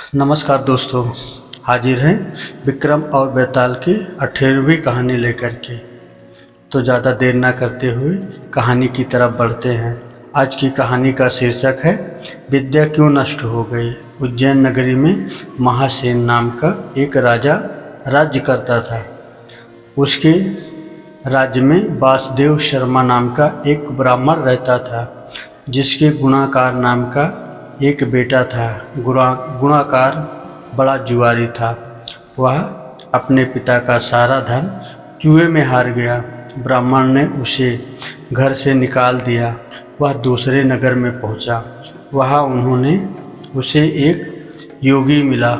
नमस्कार दोस्तों, हाजिर हैं विक्रम और बेताल की 18वीं कहानी लेकर के। तो ज़्यादा देर ना करते हुए कहानी की तरफ बढ़ते हैं। आज की कहानी का शीर्षक है विद्या क्यों नष्ट हो गई। उज्जैन नगरी में महासेन नाम का एक राजा राज्य करता था। उसके राज्य में वासुदेव शर्मा नाम का एक ब्राह्मण रहता था, जिसके गुणाकार नाम का एक बेटा था। गुणाकार बड़ा जुआरी था। वह अपने पिता का सारा धन जुए में हार गया। ब्राह्मण ने उसे घर से निकाल दिया। वह दूसरे नगर में पहुंचा। वहाँ उन्होंने उसे एक योगी मिला।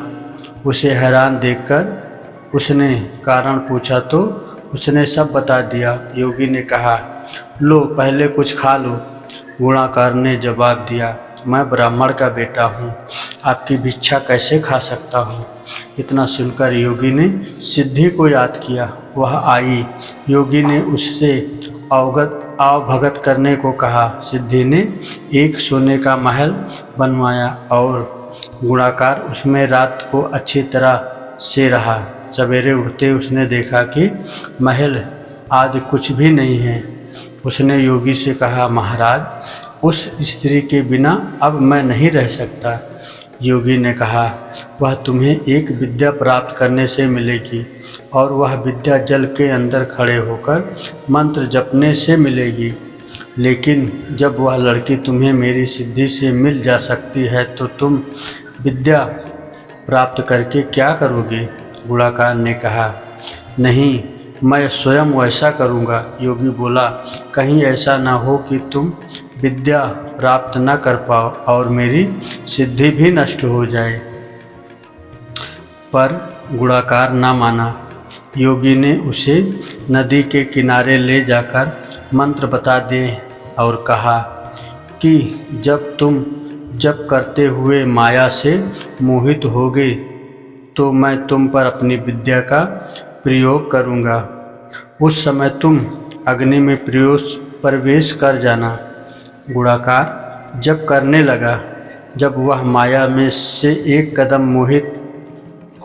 उसे हैरान देखकर उसने कारण पूछा तो उसने सब बता दिया। योगी ने कहा, लो पहले कुछ खा लो। गुणाकार ने जवाब दिया, मैं ब्राह्मण का बेटा हूँ, आपकी भिक्षा कैसे खा सकता हूँ। इतना सुनकर योगी ने सिद्धि को याद किया। वह आई। योगी ने उससे आवभगत करने को कहा। सिद्धि ने एक सोने का महल बनवाया और गुणाकार उसमें रात को अच्छी तरह से रहा। सवेरे उठते उसने देखा कि महल आज कुछ भी नहीं है। उसने योगी से कहा, महाराज, उस स्त्री के बिना अब मैं नहीं रह सकता। योगी ने कहा, वह तुम्हें एक विद्या प्राप्त करने से मिलेगी और वह विद्या जल के अंदर खड़े होकर मंत्र जपने से मिलेगी। लेकिन जब वह लड़की तुम्हें मेरी सिद्धि से मिल जा सकती है तो तुम विद्या प्राप्त करके क्या करोगे। गुणाकार ने कहा, नहीं, मैं स्वयं वैसा करूँगा। योगी बोला, कहीं ऐसा ना हो कि तुम विद्या प्राप्त न कर पाओ और मेरी सिद्धि भी नष्ट हो जाए। पर गुणाकार न माना। योगी ने उसे नदी के किनारे ले जाकर मंत्र बता दिए और कहा कि जब तुम जप करते हुए माया से मोहित होगे तो मैं तुम पर अपनी विद्या का प्रयोग करूँगा। उस समय तुम अग्नि में प्रवेश कर जाना। गुणाकार जप करने लगा। जब वह माया में से एक कदम मोहित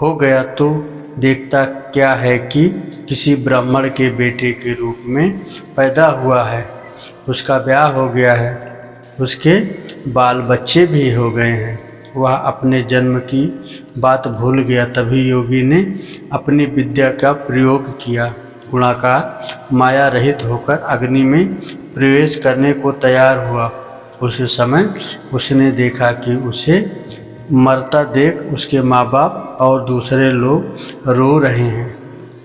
हो गया तो देखता क्या है कि किसी ब्राह्मण के बेटे के रूप में पैदा हुआ है। उसका ब्याह हो गया है, उसके बाल बच्चे भी हो गए हैं। वह अपने जन्म की बात भूल गया। तभी योगी ने अपनी विद्या का प्रयोग किया। गुणाकार माया रहित होकर अग्नि में प्रवेश करने को तैयार हुआ। उस समय उसने देखा कि उसे मरता देख उसके माँ बाप और दूसरे लोग रो रहे हैं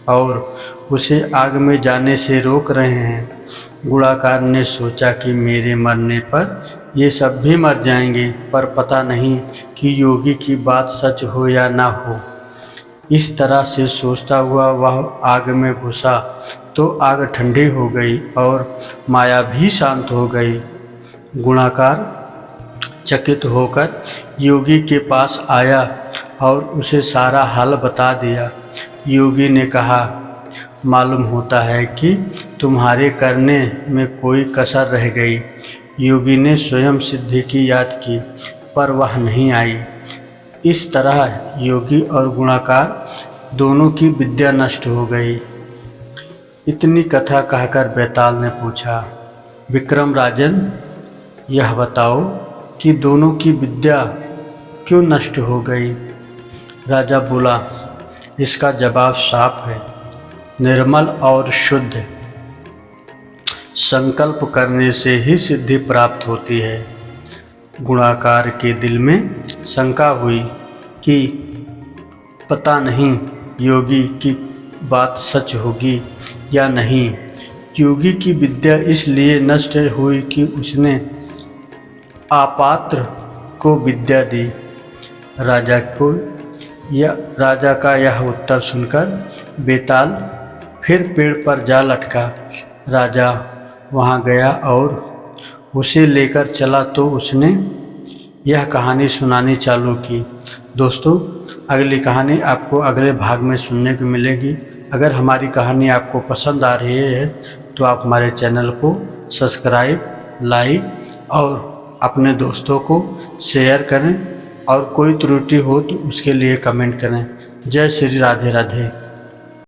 और उसे आग में जाने से रोक रहे हैं। गुणाकार ने सोचा कि मेरे मरने पर ये सब भी मर जाएंगे, पर पता नहीं कि योगी की बात सच हो या ना हो। इस तरह से सोचता हुआ वह आग में घुसा तो आग ठंडी हो गई और माया भी शांत हो गई। गुणाकार चकित होकर योगी के पास आया और उसे सारा हाल बता दिया। योगी ने कहा, मालूम होता है कि तुम्हारे करने में कोई कसर रह गई। योगी ने स्वयं सिद्धि की याद की, पर वह नहीं आई। इस तरह योगी और गुणाकार दोनों की विद्या नष्ट हो गई। इतनी कथा कहकर बेताल ने पूछा, विक्रम राजन, यह बताओ कि दोनों की विद्या क्यों नष्ट हो गई। राजा बोला, इसका जवाब साफ है। निर्मल और शुद्ध संकल्प करने से ही सिद्धि प्राप्त होती है। गुणाकार के दिल में शंका हुई कि पता नहीं योगी की बात सच होगी या नहीं। योगी की विद्या इसलिए नष्ट हुई कि उसने अपात्र को विद्या दी। राजा का यह उत्तर सुनकर बेताल फिर पेड़ पर जा लटका। राजा वहाँ गया और उसे लेकर चला तो उसने यह कहानी सुनानी चालू की। दोस्तों, अगली कहानी आपको अगले भाग में सुनने को मिलेगी। अगर हमारी कहानी आपको पसंद आ रही है तो आप हमारे चैनल को सब्सक्राइब, लाइक और अपने दोस्तों को शेयर करें। और कोई त्रुटि हो तो उसके लिए कमेंट करें। जय श्री राधे राधे।